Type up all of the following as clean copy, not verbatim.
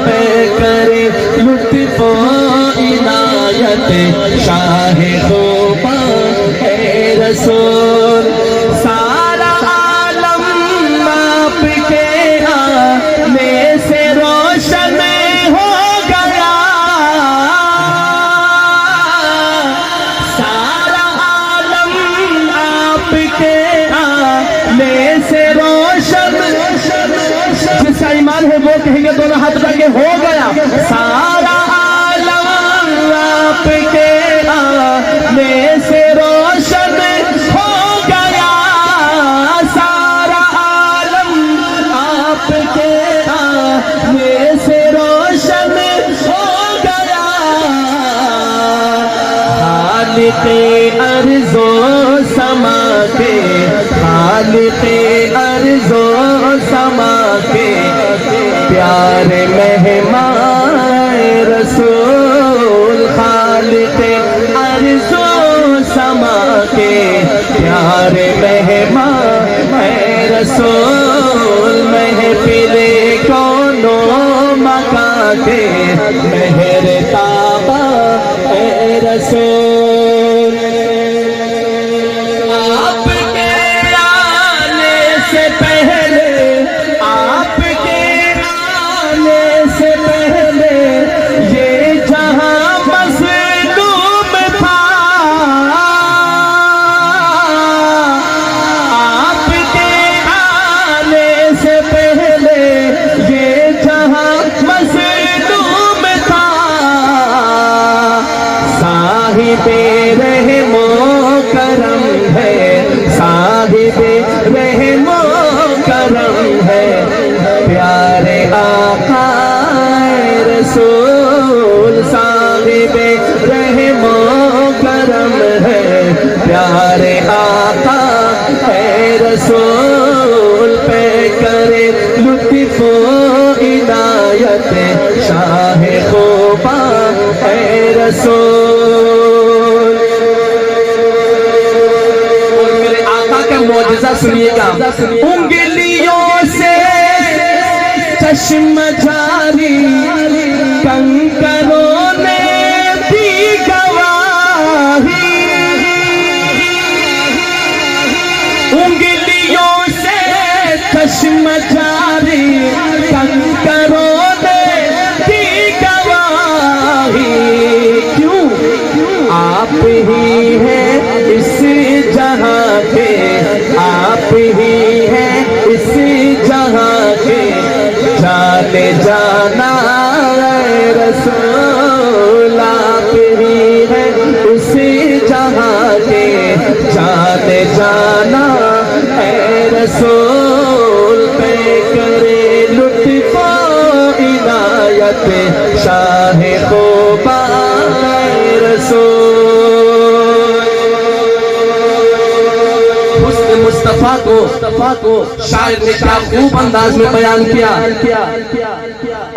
पे करे लुत्फ़ो इनायत शाहे ख़ुबा है रसूल। सारा आलम आपके आने से रोशन हो गया, सारा आलम आपके आने से रोशन। जिसका ईमान है वो कहेंगे दोनों हाथ करके हो गया। सारा आलम आपके आने से रोशन हो गया, सारा आलम आपके आने से रोशन हो गया। खालिक़े अर्ज़ो समा के, खालिक़े अर्ज़ो समा के प्यारे मेहमान रसूल। खालिक़े अर्ज़ो समा के प्यारे मेहमान रसूल। महफ़िले कौनो मका के मेहर ताबा रसूल। आपके आने से पहले, आपके आने से पहले ये जहां मज़लूम था। आपके आने से पहले ये जहां मज़लूम था। साहिबे रहमो करम है, साहिबे रहमो करम है प्यारे आका रसूल। साहिबे रहमो करम है प्यारे आका है रसूल। पे करे लुत्फ़ो इनायत शाहे ख़ुबा है रसूल। मेरे आका का मौजज़ा सुनिएगा। उंगलियों से चश्म जारी कंकरों ने दी गवाही। उंगलियों से चश्म जारी कंकरों ने दी गवाही। क्यों? आप ही हैं इस जहां के, आप ही हैं इस जहां के जाने जाना रसूल। आप ही हैं इस जहां के जाने जाना है रसूल। पे करे लुत्फ़ो इनायत शाहे ख़ुबा रसूल। मुस्तफा को शायर ने क्या खूब अंदाज में बयान किया।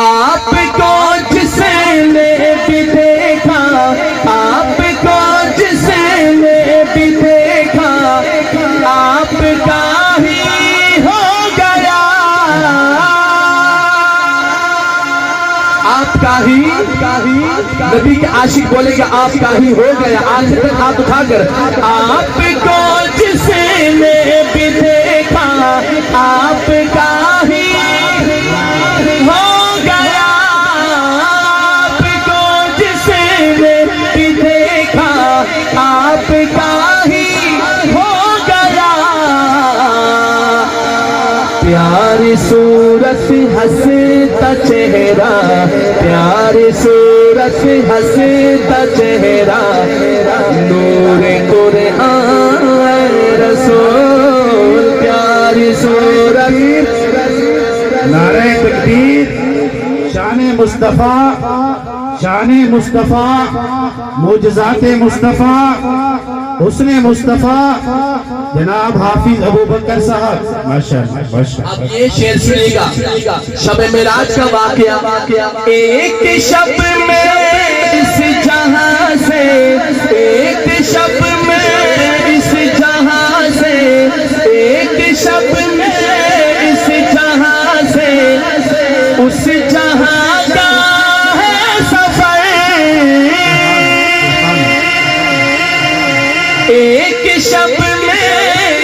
आपको जिसने भी देखा, आपको जिसने भी देखा आपका ही हो गया, आपका ही। नबी के आशिक बोलेगा आपका ही हो गया। आखिर तक हाथ उठाकर आपको जिसने भी देखा आपका ही हो गया, आपको जिसने भी देखा आपका ही हो गया। प्यारी सूरत हंसता चेहरा, प्यारी सूरत हंसता चेहरा नूर कुरान रसूल। प्यारी सूरत। नारे तकबीर। शान मुस्तफा, शान मुस्तफा, मुजज़ाते मुस्तफा, हुस्ने मुस्तफा जनाब हाफिज अबू बकर साहब। माशाअल्लाह माशाअल्लाह। अब ये शेर सुनिएगा। शब मेराज का वाक़या। एक शब में इस जहां से, एक शब में इस जहां से, एक शब में इस जहां से उस जहां शब में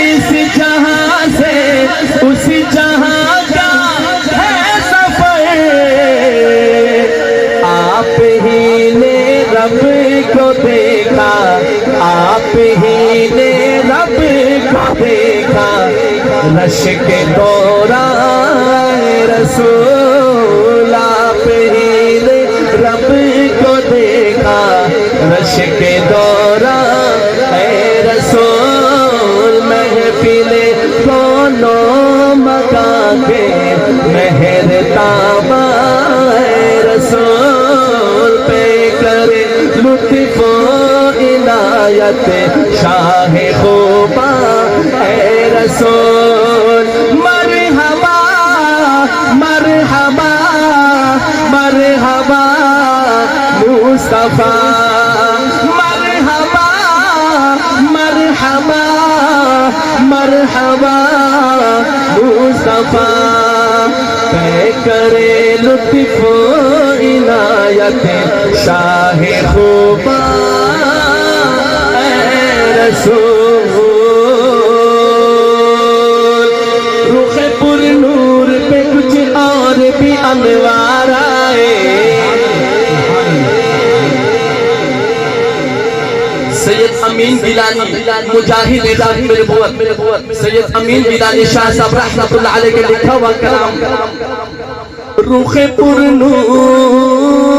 इस जहां से उस जहां का है सफर, आप ही ने रब को देखा, आप ही ने रब को देखा, रश के दौरान रसूल, आप ही ने रब को देखा, रश के दौरान रसूल, महफिले दोनों मकान के मेहर ताबा रसूल, पे करे लुत्फ़ो इनायत शाह खूबा है रसूल, मरहबा मरहबा मरहबा मुस्तफा, मरहबा मरहबा मरहबा मुस्तफा, तय करे लुत्फ़ो इनायत शाह खूबा रसूल, रुखे पुर नूर पे कुछ और भी अनवार आए, सैयद अमीन गिलानी मुजाहिद नबुव्वत, सैयद अमीन गिलानी शाह साहब रहमतुल्लाह अलैह के लिखा हुआ कलाम, रुखे पुर नूर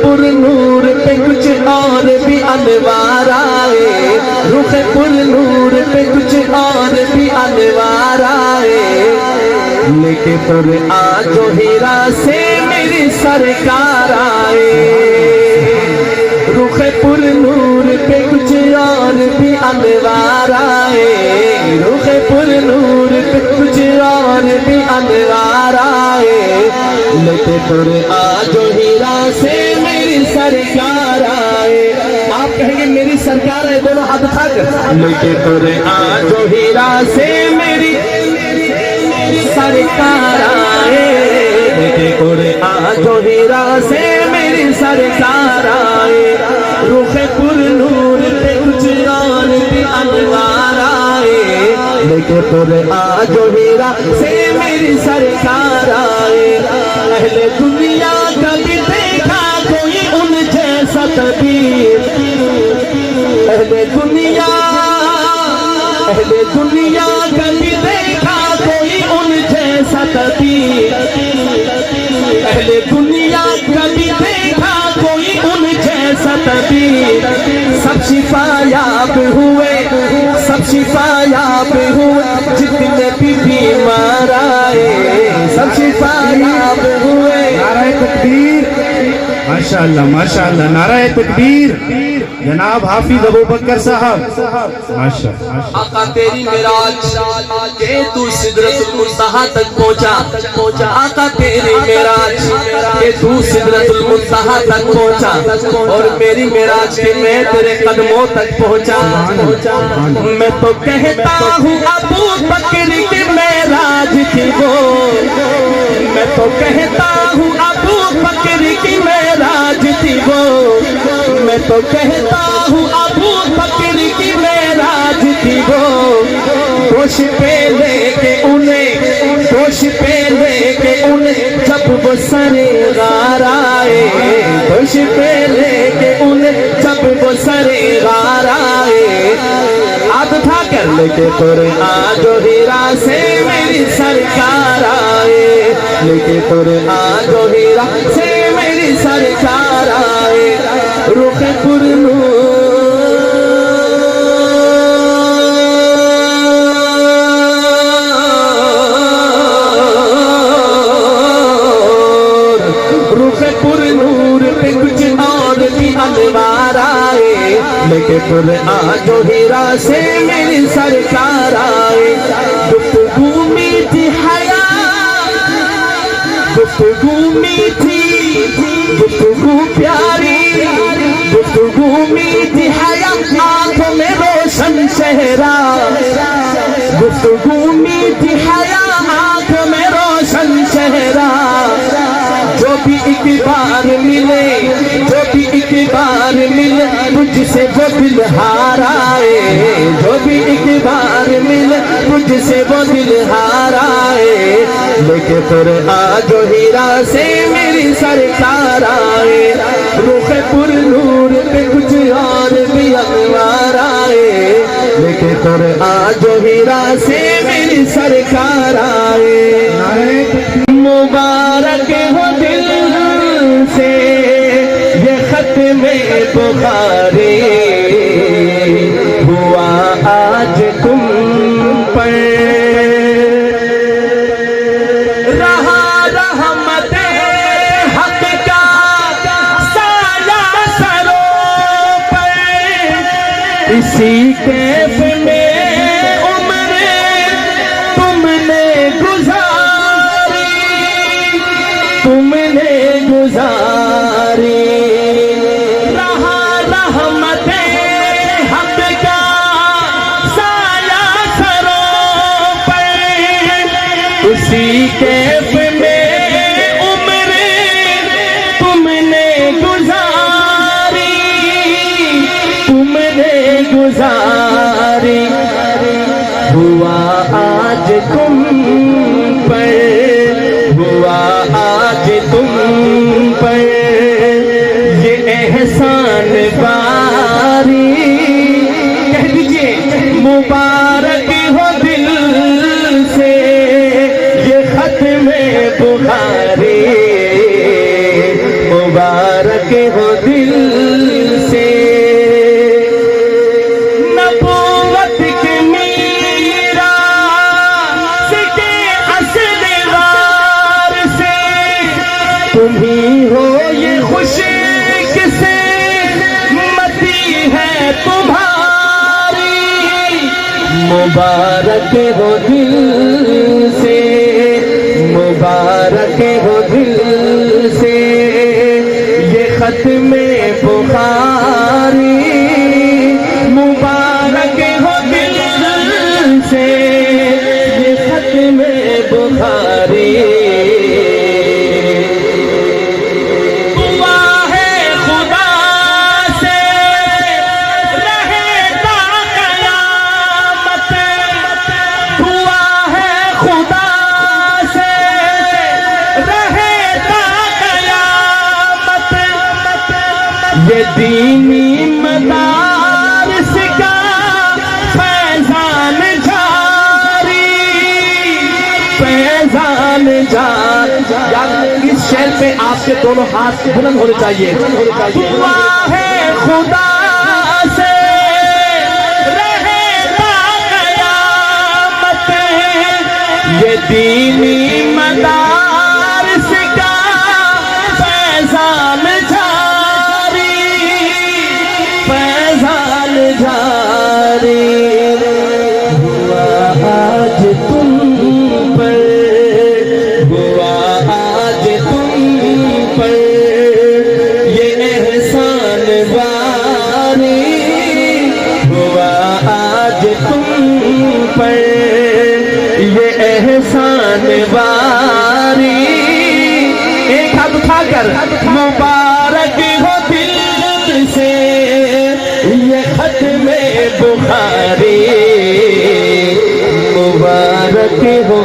पुर नूर पे कुछ और भी अनवार आए, रुख पुर नूर पे कुछ और भी अनवार आए, लेके पुर आजो हीरा से मेरी सरकार आए, रुख पुर नूर पे कुछ और भी अनवार आए, रुख पुर नूर पे कुछ और भी अनवार आए, लेके पुर आजो हीरा से मेरी सरकार आए, आप कहेंगे मेरी सरकार है, दोनों हाथ उठाकर, लेके तुरे आजो हीरा से मेरी सरकार आए, लेके तुरे आजो हीरा से मेरी सरकार आए, रुखे पुर नूर पे कुछ और भी अनवार आए, लेके तुरे आजो हीरा से मेरी सरकार आए, अहले दुनिया कभी देखा कोई उन जैसा तबीर, अहले दुनिया कभी देखा कोई उन जैसा तबीर, अहले दुनिया कभी देखा कोई उन जैसा तबीर, सब शिफायाब हुए, सब शिफायाब हुए, जितने भी बीमार आए, सब शिफायाब हुए, नाराए तकबीर, माशाअल्लाह माशाअल्लाह, नाराए तकबीर, जनाब हाफिज अबू बकर साहब, माशाअल्लाह। आका तेरी मेराज के तू सिदरतुल मुंतहा तक पहुंचा, आका तेरी मेराज के तू सिदरतुल मुंतहा तक पहुंचा, और मेरी मेराज के मैं तेरे कदमों तक पहुंचा, मैं तो कहता हूँ अबू बकर की मेराज थी वो, मैं तो कहता हूँ अबू बकर की मेराज थी वो, मैं तो कहता हूँ अबू बकर की मेराज थी वो, दोष पे लेके उन्हें, दोष पे लेके उन्हें, जब वो सरे गार आए, दोष पे लेके उन्हें, जब वो सरे गार आए, हाथ उठा कर लेके तुरे आजो हीरा से मेरी सरकार आए, लेके तुरे आजो हीरा से मेरी सरकार आए, रुख पुर नूर, रुख पुर नूर पे कुछ और भी अनवार आए, लेके पुर आजो हीरा से मेरी सरकार आए, गुफ्तगू मीठी हया, गुफ्तगू मीठी, गुफ्तगू प्यारी, गुफ्तगू मीठी हया, आंखों में रोशन चेहरा, गुफ्तगू मीठी हया, बार मिले, जो भी एक बार मिले तुझसे वो दिल हाराए, जो भी एक बार मिले तुझसे वो दिल हाराए। लेके फिर आजो हीरा से मेरी सरकार आए, रुख पुर नूर पे कुछ और भी अनवार आए। लेके फिर आजो हीरा से मेरी सरकार आए। मुबारक हो दिल से ये खत्म बुखारी, हुआ आज तुम पर, रहा रहमते हक का साया सरों पर। इसी कैफ में उम्र तुमने गुजारी, रहा रहमते हक का साया सरों पर। उसी कैफ में उम्र तुमने गुजारी, तुमने गुजारी। हुआ आज तुम पर, हुआ आज तुम पर ये एहसान बारी। कह दीजिए मुबारक हो दिल से ये खत्म बुखारी, मुबारक हो दिल से। नबूवत के मीरास के असली वारिस तुम्ही हो, ये खुशी किसे मती है तुम्हारी। मुबारक हो दिल से, मुबारक हो दिल से ये खत्म बुखारी, मुबारक हो दिल से ये खत्म बुखारी। ये दीनी मदारिस का फैजान जारी, फैजान जारी। इस शेर पे आपके दोनों हाथ बुलंद होने चाहिए। दुआ है खुदा से रहेगा क़यामत, ये दीनी मदारिस का फैजान जारी। हुआ आज तुम पर, हुआ आज तुम पर ये एहसान बारी, हुआ आज तुम पर ये एहसान बारी। एक हाथ उठाकर मुबारक हो दिल से ये खत्म बुखारी, मुबारक हो